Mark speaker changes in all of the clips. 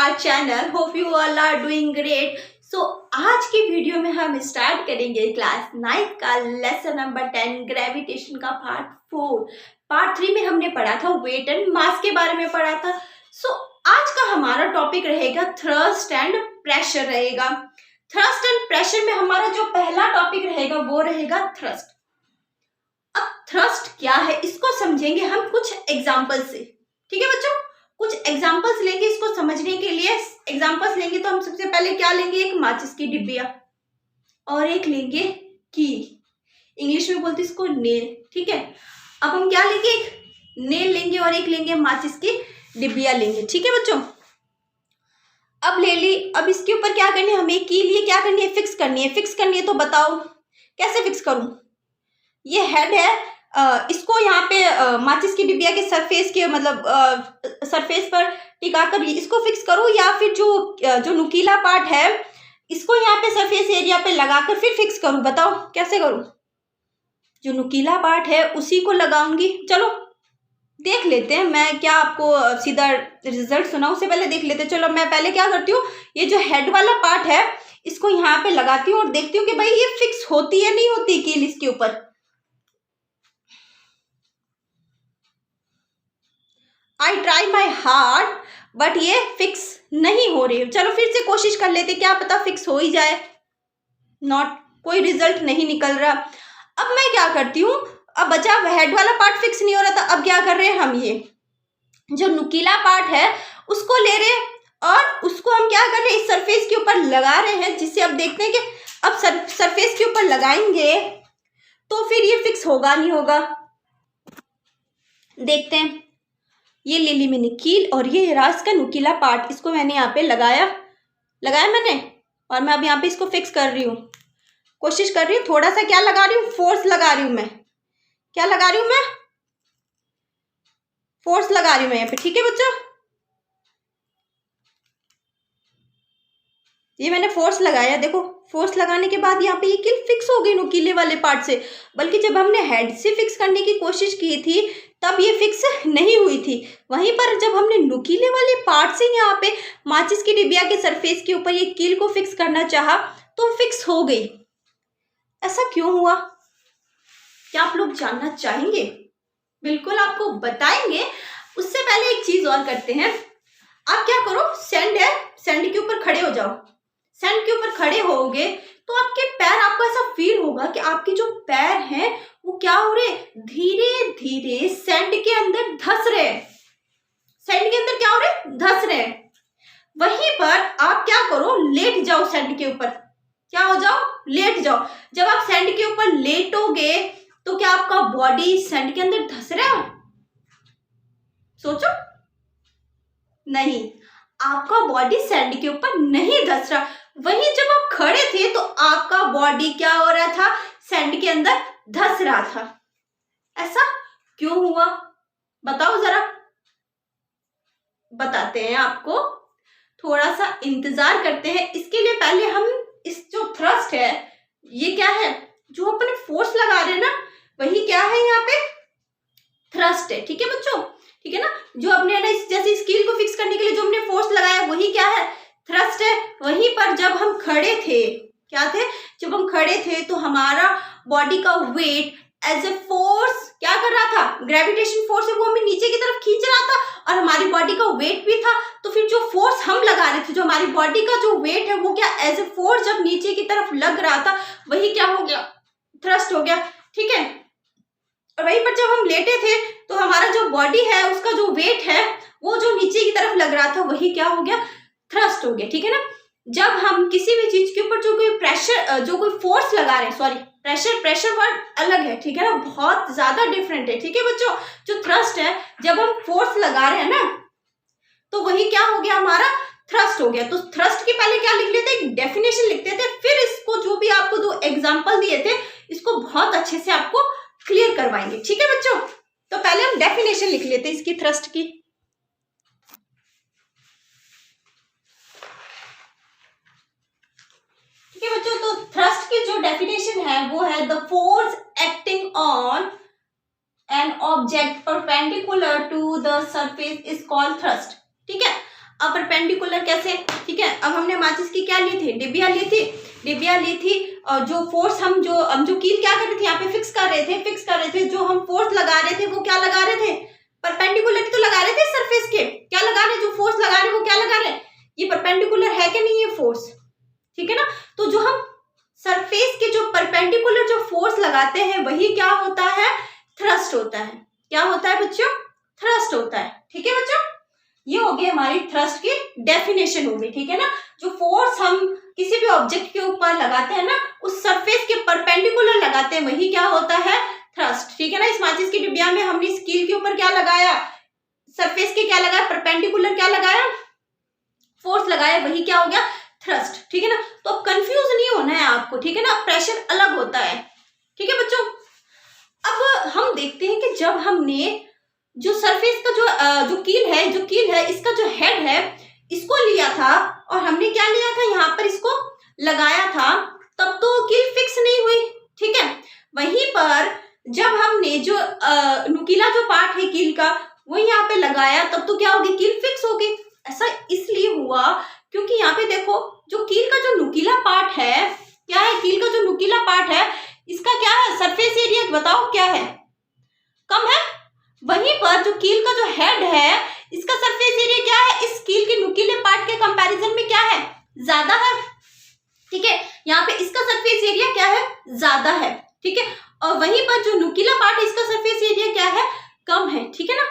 Speaker 1: Our channel. Hope you all are doing great. So आज की video में हम स्टार्ट करेंगे क्लास 9 का लेसन नंबर 10 ग्रेविटेशन का पार्ट 4। पार्ट 3 में हमने पढ़ा था वेट एंड मास के बारे में पढ़ा था। सो आज का हमारा टॉपिक रहेगा थ्रस्ट एंड प्रेशर रहेगा। थ्रस्ट एंड प्रेशर में हमारा जो पहला टॉपिक रहेगा वो रहेगा थ्रस्ट। अब थ्रस्ट क्या है इसको समझेंगे हम कुछ एग्जाम्पल से। ठीक है बच्चों, कुछ एग्जाम्पल्स लेंगे इसको समझने के लिए। एग्जाम्पल्स लेंगे तो हम सबसे पहले क्या लेंगे, एक माचिस की डिब्बिया और एक लेंगे कील। इंग्लिश में बोलते इसको नेल। ठीक है, अब हम क्या लेंगे, एक नेल लेंगे और एक लेंगे माचिस की डिब्बिया लेंगे। ठीक है बच्चों, अब ले ली। अब इसके ऊपर क्या करनी है, हमें कील ये क्या करनी है, फिक्स करनी है। फिक्स करनी है तो बताओ कैसे फिक्स करूं। ये हेड है, इसको यहाँ पे माचिस की डिब्बिया के सरफेस के मतलब सरफेस पर टिका कर इसको फिक्स करूँ, या फिर जो नुकीला पार्ट है इसको यहाँ पे सरफेस एरिया पे लगाकर फिर फिक्स करूँ। बताओ कैसे करूँ। जो नुकीला पार्ट है उसी को लगाऊंगी। चलो देख लेते हैं, मैं क्या आपको सीधा रिजल्ट सुनाऊं उससे पहले देख लेते हैं। चलो मैं पहले क्या करती हूँ, ये जो हेड वाला पार्ट है इसको यहाँ पे लगाती हूँ और देखती हूँ कि भाई ये फिक्स होती है नहीं होती कील इसके ऊपर। I try my hard but ये फिक्स नहीं हो रही। चलो फिर से कोशिश कर लेते, क्या पता फिक्स हो ही जाए। नॉट, कोई रिजल्ट नहीं निकल रहा। अब मैं क्या करती हूँ, अब बचा हेड वाला पार्ट फिक्स नहीं हो रहा था। अब क्या कर रहे हैं हम, ये जो नुकीला पार्ट है उसको ले रहे हैं और उसको हम क्या कर रहे हैं, इस सरफेस के ऊपर लगा रहे हैं, जिससे अब देखते हैं कि अब सरफेस के ऊपर लगाएंगे तो फिर ये फिक्स होगा नहीं होगा। देखते हैं। ये ले ली मैंने कील और ये रहा इसका नुकीला पार्ट, इसको मैंने यहाँ पे लगाया मैंने, और मैं अब यहाँ पे इसको फिक्स कर रही हूँ। कोशिश कर रही हूँ, थोड़ा सा क्या लगा रही हूँ, फोर्स लगा रही हूँ मैं। क्या लगा रही हूँ मैं, फोर्स लगा रही हूँ मैं यहाँ पे। ठीक है बच्चों, ये मैंने फोर्स लगाया। देखो फोर्स लगाने के बाद यहाँ पे ये कील फिक्स हो गई नुकीले वाले पार्ट से। बल्कि जब हमने हेड से फिक्स करने की कोशिश की थी तब ये फिक्स नहीं हुई थी। वहीं पर जब हमने नुकीले वाले पार्ट से यहाँ पे माचिस की डिबिया के सरफेस के ऊपर ये कील को फिक्स करना चाहा तो फिक्स हो गई। ऐसा क्यों हुआ, क्या आप लोग जानना चाहेंगे? बिल्कुल आपको बताएंगे। उससे पहले एक चीज और करते हैं। आप क्या करो, सैंड है, सैंड के ऊपर खड़े हो जाओ। सैंड के ऊपर खड़े होगे तो आपके पैर, आपको ऐसा फील होगा कि आपके जो पैर हैं वो क्या हो रहे, धीरे धीरे सैंड के अंदर धंस रहे। सैंड के अंदर क्या हो रहे, धंस रहे। वहीं पर आप क्या करो, लेट जाओ सैंड के ऊपर। क्या हो जाओ, लेट जाओ। जब आप सैंड के ऊपर लेटोगे तो क्या आपका बॉडी सैंड के अंदर धंस रहा है? सोचो, नहीं, आपका बॉडी सैंड के ऊपर नहीं धंस रहा। वहीं जब आप खड़े थे तो आपका बॉडी क्या हो रहा था, सैंड के अंदर धंस रहा था। ऐसा क्यों हुआ बताओ जरा। बताते हैं आपको, थोड़ा सा इंतजार करते हैं। इसके लिए पहले हम इस जो थ्रस्ट है, ये क्या है, जो अपने फोर्स लगा रहे हैं ना, वही क्या है यहाँ पे, थ्रस्ट है। ठीक है बच्चों, ठीक है ना, जो अपने ना जैसे स्कील को फिक्स करने के लिए जो हमने फोर्स लगाया वही क्या है, थ्रस्ट है। वहीं पर जब हम खड़े थे, क्या थे, जब हम खड़े थे तो हमारा बॉडी का वेट एज ए फोर्स क्या कर रहा था, ग्रेविटेशन फोर्स है वो हमें नीचे की तरफ खींच रहा था और हमारी बॉडी का वेट भी था। तो फिर जो फोर्स हम लगा रहे थे, जो हमारी बॉडी का जो वेट है वो क्या एज ए फोर्स जब नीचे की तरफ लग रहा था वही क्या हो गया, थ्रस्ट हो गया। ठीक है, और वहीं पर जब हम लेटे थे तो हमारा जो बॉडी है उसका जो वेट है वो जो नीचे की तरफ लग रहा था वही क्या हो गया, थ्रस्ट हो गया। ठीक है ना, जब हम किसी भी चीज के ऊपर जो कोई प्रेशर, जो कोई फोर्स लगा रहे हैं, सॉरी प्रेशर वर्ड अलग है, ठीक है ना, बहुत ज्यादा डिफरेंट है। ठीक है बच्चों, जो थ्रस्ट है, जब हम फोर्स लगा रहे हैं ना तो वही क्या हो गया, हमारा थ्रस्ट हो गया। तो थ्रस्ट के पहले क्या लिख लेते, एक डेफिनेशन लिखते थे, फिर इसको जो भी आपको दो एग्जाम्पल दिए थे इसको बहुत अच्छे से आपको क्लियर करवाएंगे। ठीक है बच्चों, तो पहले हम डेफिनेशन लिख लेते हैं इसकी, थ्रस्ट की। ठीक है बच्चों, तो थ्रस्ट की जो डेफिनेशन है वो है the force acting on an object perpendicular to the surface is called thrust. ठीक है, परपेंडिकुलर कैसे, ठीक है। अब हमने माचिस की क्या ली थी, डिबिया ली थी और जो फोर्स हम जो कील क्या कर रहे थे, यहाँ पे फिक्स कर रहे थे, जो हम फोर्स लगा रहे थे वो क्या लगा रहे थे, परपेंडिकुलर तो लगा रहे थे सरफेस के, क्या लगा रहे, जो फोर्स लगा रहे वो क्या लगा रहे, ये परपेंडिकुलर है कि नहीं ये फोर्स, ठीक है ना। तो जो हम सरफेस के जो परपेंडिकुलर जो फोर्स लगाते हैं वही क्या होता है, थ्रस्ट होता है। क्या होता है बच्चों, थ्रस्ट होता है, ठीक है बच्चों। ये हो गई हमारी थ्रस्ट की डेफिनेशन हो गई, ठीक है ना। जो फोर्स हम किसी भी ऑब्जेक्ट के ऊपर लगाते हैं ना, उस सरफेस के परपेंडिकुलर लगाते हैं वही क्या होता है, थ्रस्ट, ठीक है ना। इस माचिस की डिबिया में हमने इस कील के ऊपर क्या लगाया, सरफेस के क्या लगाया, परपेंडिकुलर क्या लगाया, फोर्स लगाया, वही क्या हो गया, थ्रस्ट, ठीक है ना। तो अब कंफ्यूज नहीं होना है आपको, ठीक है ना, प्रेशर अलग होता है, ठीक है बच्चों। अब हम देखते हैं कि जब हमने जो सरफेस का जो कील है इसका जो हेड है इसको लिया था और हमने क्या लिया था, यहाँ पर इसको लगाया था, तब तो कील फिक्स नहीं हुई, ठीक है। वहीं पर जब हमने जो नुकीला जो पार्ट है कील का वो यहाँ पे लगाया, तब तो क्या होगी, कील फिक्स होगी। ऐसा इसलिए हुआ क्योंकि यहाँ पे देखो जो कील का जो नुकीला पार्ट है, क्या है, कील का जो नुकीला पार्ट है इसका क्या है, सरफेस एरिया बताओ क्या है, कम है। वहीं पर जो कील का जो हेड है इसका सरफेस एरिया क्या है, इस कील के नुकीले पार्ट के कंपैरिजन में क्या है, ज्यादा है, ठीक है। यहाँ पे इसका सरफेस एरिया क्या है, ज्यादा है, ठीक है। और वहीं पर जो नुकीला पार्ट है इसका सरफेस एरिया क्या है, कम है, ठीक है ना।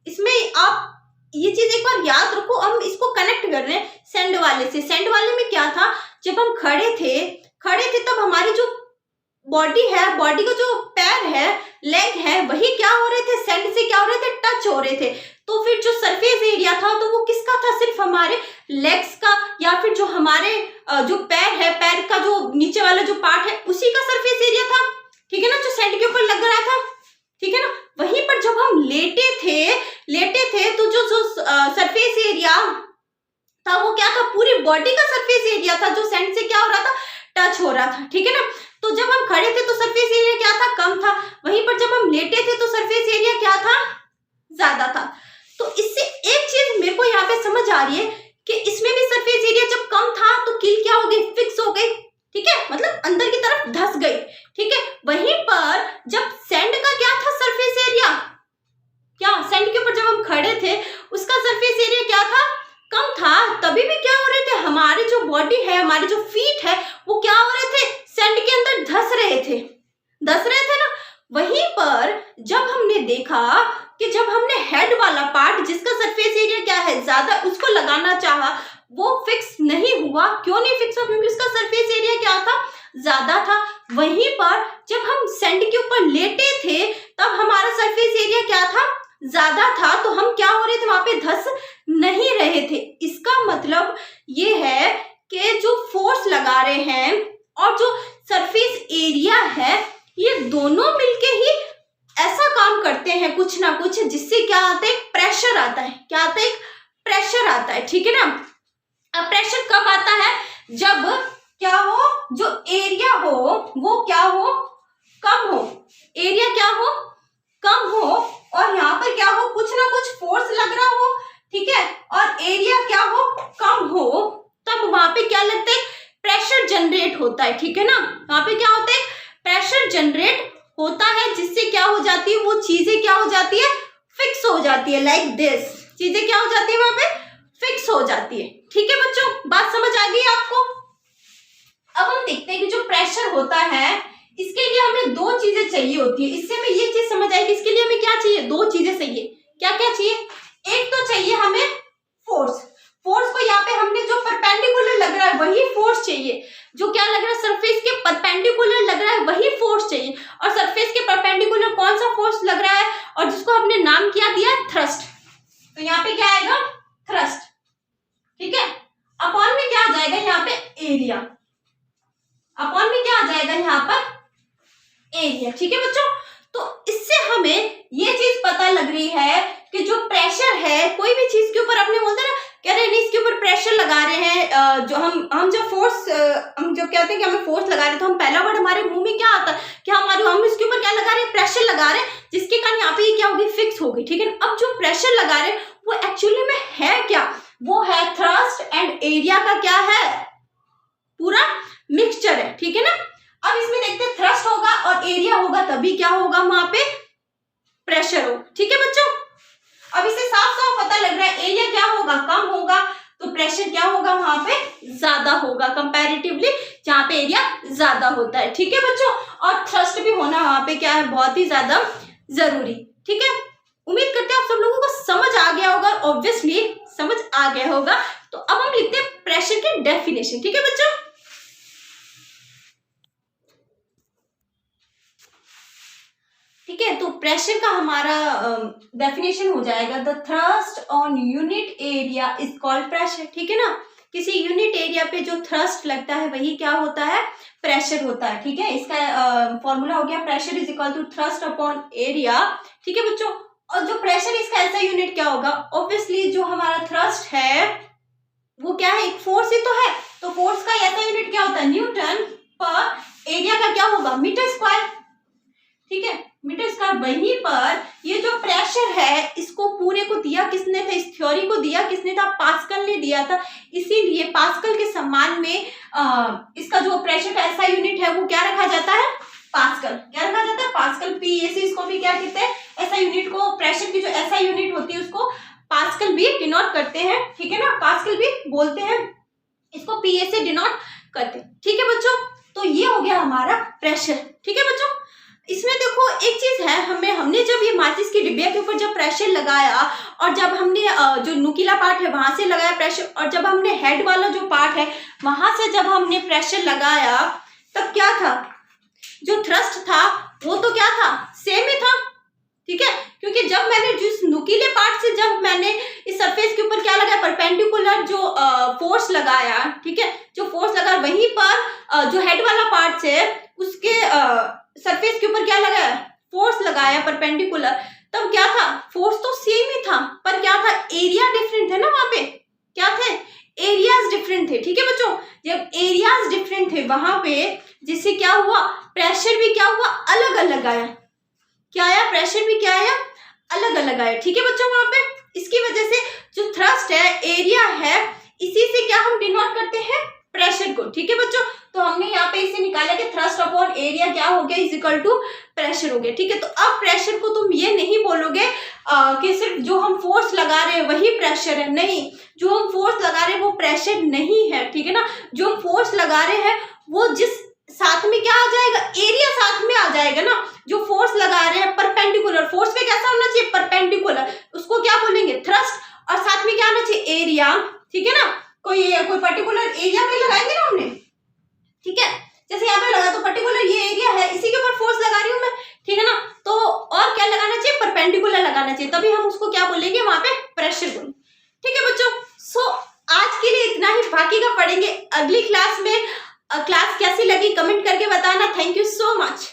Speaker 1: इसमें आप ये चीज एक बार याद रखो, हम इसको कनेक्ट कर रहे हैं सैंड वाले से। सैंड वाले में क्या था, जब हम खड़े थे तब हमारी जो बॉडी है, बॉडी का जो पैर है, लेग है, वही क्या हो रहे थे, सैंड से क्या हो रहे थे, टच हो रहे थे। तो फिर जो सरफेस एरिया था तो वो किसका था, सिर्फ हमारे लेग्स का, या फिर जो हमारे जो पैर है, पैर का जो नीचे वाला जो पार्ट है उसी का सरफेस एरिया था, ठीक है ना, जो सैंड के ऊपर लग रहा था, ठीक है ना। वहीं पर जब हम लेटे थे तो जो सरफेस एरिया था वो क्या था, पूरी बॉडी का सरफेस एरिया था जो सैंड से क्या हो रहा था, टच हो रहा था, ठीक है ना। तो जब हम खड़े थे तो सरफेस एरिया क्या था, कम था। वहीं पर जब हम लेटे थे तो सरफेस एरिया क्या था, ज्यादा था। तो इससे एक चीज मेरे को यहाँ पे समझ आ रही है कि इसमें भी सरफेस एरिया जब कम था तो कील क्या हो गई, फिक्स हो गई, ठीक है, मतलब अंदर की तरफ धंस गई, ठीक है। वहीं पर जब सैंड का क्या था सरफेस एरिया, क्या सैंड के ऊपर जब हम खड़े थे उसका सरफेस एरिया क्या था, कम था, तभी भी क्या हो रहे थे, हमारी जो बॉडी है, हमारे जो फीट है वो क्या हो रहे थे, सैंड के अंदर धंस रहे थे ना। वहीं पर जब हमने देखा कि जब हमने हेड वाला पार्ट जिसका सरफेस एरिया क्या है, ज्यादा, उसको लगाना चाहा, वो फिक्स नहीं हुआ। क्यों नहीं फिक्स हुआ, क्योंकि उसका सरफेस एरिया क्या था, ज्यादा था। वहीं पर जब हम सैंड के ऊपर लेटे थे तब हमारा सरफेस एरिया क्या था, ज्यादा था, तो हम क्या हो रहे थे, वहां पे धंस नहीं रहे थे। इसका मतलब ये है कि जो फोर्स लगा रहे हैं और जो सरफेस एरिया है ये दोनों मिलके ही ऐसा काम करते हैं कुछ ना कुछ, जिससे क्या आता है, प्रेशर आता है। क्या आता है, प्रेशर आता है, ठीक है ना। अब प्रेशर कब आता है, जब क्या हो, जो एरिया हो वो क्या हो, कम हो, एरिया क्या हो, कम हो, और यहाँ पर क्या हो, कुछ ना कुछ फोर्स लग रहा हो, ठीक है, और एरिया क्या हो, कम हो, तब वहां पे क्या लगता है, प्रेशर जनरेट होता है, ठीक है ना। वहां पे क्या होता है, प्रेशर जनरेट होता है, जिससे क्या हो जाती है, वो चीजें क्या हो जाती है, फिक्स हो जाती है, लाइक दिस, चीजें क्या हो जाती है, वहां पे फिक्स हो जाती है, ठीक है बच्चों, बात समझ आ गई आपको। अब हम देखते हैं कि जो प्रेशर होता है इसके लिए हमें दो चीजें चाहिए होती है। इससे हमें ये चीज समझ आएगी, इसके लिए हमें क्या चाहिए, दो चीजें चाहिए। क्या क्या चाहिए, एक तो चाहिए हमें फोर्स, फोर्स को यहाँ पे हमने जो परपेंडिकुलर लग रहा है वही फोर्स चाहिए, जो क्या लग रहा है, सरफेस के परपेंडिकुलर लग रहा है वही फोर्स चाहिए। और सरफेस के परपेंडिकुलर कौन सा फोर्स लग रहा है, और जिसको हमने नाम क्या दिया, थ्रस्ट। तो यहाँ पे क्या आएगा, थ्रस्ट, ठीक है। अपॉन में क्या आ जाएगा, यहाँ पे एरिया, अपॉन में क्या आ जाएगा, यहाँ पर एरिया, ठीक है बच्चों। तो इससे हमें ये चीज पता लग रही है कि जो प्रेशर है, कोई भी चीज के ऊपर अपने बोलते हैं ना, कह रहे हैं इसके ऊपर प्रेशर लगा रहे हैं, जो हम जो फोर्स, हम जब कहते हैं कि हमें फोर्स लगा रहे हैं, तो हम पहला वर्ड हमारे मुंह में क्या आता है कि हम इसके ऊपर क्या लगा रहे हैं, प्रेशर लगा रहे हैं, जिसके कारण यहाँ पे क्या होगी, फिक्स होगी, ठीक है। अब जो प्रेशर लगा रहे हैं वो एक्चुअली में है क्या, वो एरिया का क्या है, पूरा मिक्सचर है, ठीक है ना। अब इसमें देखते हैं थ्रस्ट होगा और एरिया होगा तभी क्या होगा, वहां पे प्रेशर हो, ठीक है बच्चों। अब इसे साफ साफ पता लग रहा है एरिया क्या होगा, कम होगा तो प्रेशर क्या होगा, वहां पे ज्यादा होगा कंपैरेटिवली, जहां पे एरिया ज्यादा होता है, ठीक है बच्चों। और थ्रस्ट भी होना वहां पे क्या है, बहुत ही ज्यादा जरूरी, ठीक है। उम्मीद करते हैं आप सब लोगों को समझ आ गया होगा, ऑब्वियसली समझ आ गया होगा। तो अब हम लिखते हैं प्रेशर की डेफिनेशन, ठीक है बच्चों। ठीक है, तो प्रेशर का हमारा डेफिनेशन हो जाएगा, the thrust on unit area is called pressure, ठीक है ना। किसी यूनिट एरिया पे जो थ्रस्ट लगता है वही क्या होता है, प्रेशर होता है, ठीक है। इसका फॉर्मूला हो गया pressure is equal to thrust upon area, ठीक है बच्चों। और जो प्रेशर इसका ऐसा यूनिट क्या होगा, ऑब्वियसली जो हमारा थ्रस्ट है वो क्या है, एक फोर्स ही तो है, तो फोर्स का ऐसा यूनिट क्या होता है, न्यूटन पर एरिया का क्या होगा, मीटर स्क्वायर, ठीक है, मीटर स्क्वायर। वहीं पर ये जो प्रेशर है इसको पूरे को दिया किसने था, इस थ्योरी को दिया किसने था, पास्कल ने दिया था। इसीलिए पास्कल के सम्मान में इसका जो प्रेशर का ऐसा यूनिट है वो क्या रखा जाता है, पास्कल। क्या रखा जाता है, पास्कल, पीएसी। इसको भी क्या कहते हैं, ऐसा यूनिट को, प्रेशर की जो ऐसा यूनिट होती है उसको पास्कल भी डिनोट करते हैं, ठीक है ना, पास्कल भी बोलते हैं इसको, पीए से डिनोट करते हैं, ठीक है बच्चों। तो ये हो गया हमारा प्रेशर, ठीक है बच्चों। इसमें देखो एक चीज है, हमने जब ये माचिस की डिब्बिया के ऊपर जब प्रेशर लगाया और जब हमने जो नुकीला पार्ट है वहां से लगाया प्रेशर, और जब हमने हेड वाला जो पार्ट है वहां से जब हमने प्रेशर लगाया, तब क्या था, जो थ्रस्ट था वो तो क्या था, सेम ही था, ठीक है। क्योंकि जब मैंने जिस नुकीले पार्ट से जब मैंने इस सरफेस के ऊपर क्या लगाया, परपेंडिकुलर जो फोर्स लगाया, ठीक है, जो फोर्स लगा वहीं पर जो हेड वाला पार्ट है उसके सरफेस के ऊपर क्या लगाया, फोर्स लगाया परपेंडिकुलर, तब क्या था, फोर्स तो सेम ही था, पर क्या था, एरिया डिफरेंट है ना, वहां पे क्या थे, एरियाज डिफरेंट थे, ठीक है बच्चों। जब एरियाज डिफरेंट थे वहां पे, जिससे क्या हुआ, प्रेशर भी क्या हुआ, अलग अलग आया, क्या आया, प्रेशर भी क्या आया, अलग अलग आया, ठीक है बच्चों। वहां पे इसकी वजह से जो थ्रस्ट है, एरिया है, इसी से क्या हम डिनोट करते हैं, प्रेशर को, ठीक है बच्चों। तो हमने यहाँ पे इसे निकाला कि थ्रस्ट अपॉन एरिया क्या हो गया, इज इक्वल टू प्रेशर हो गया, ठीक है। तो अब प्रेशर को तुम ये नहीं बोलोगे कि सिर्फ जो हम फोर्स लगा रहे हैं वही प्रेशर है, नहीं, जो हम फोर्स लगा रहे हैं वो प्रेशर नहीं है, ठीक है ना। जो हम फोर्स लगा रहे हैं वो जिस साथ में क्या आ जाएगा, एरिया साथ में आ जाएगा ना। जो फोर्स लगा रहे हैं परपेंडिकुलर, फोर्स पे कैसा होना चाहिए, परपेंडिकुलर, उसको क्या बोलेंगे, थ्रस्ट, और साथ में क्या आना चाहिए, एरिया, ठीक है ना। कोई पर्टिकुलर एरिया पे लगाएंगे ना हमने, ठीक है, जैसे यहाँ पे लगा तो पर्टिकुलर ये एरिया है, इसी के ऊपर फोर्स लगा रही हूँ मैं, ठीक है ना। तो और क्या लगाना चाहिए, परपेंडिकुलर लगाना चाहिए, तभी हम उसको क्या बोलेंगे, वहां पे प्रेशर बोलेंगे, ठीक है बच्चों। सो आज के लिए इतना ही, बाकी का पढ़ेंगे अगली क्लास में। क्लास कैसी लगी कमेंट करके बताना। Thank you so much.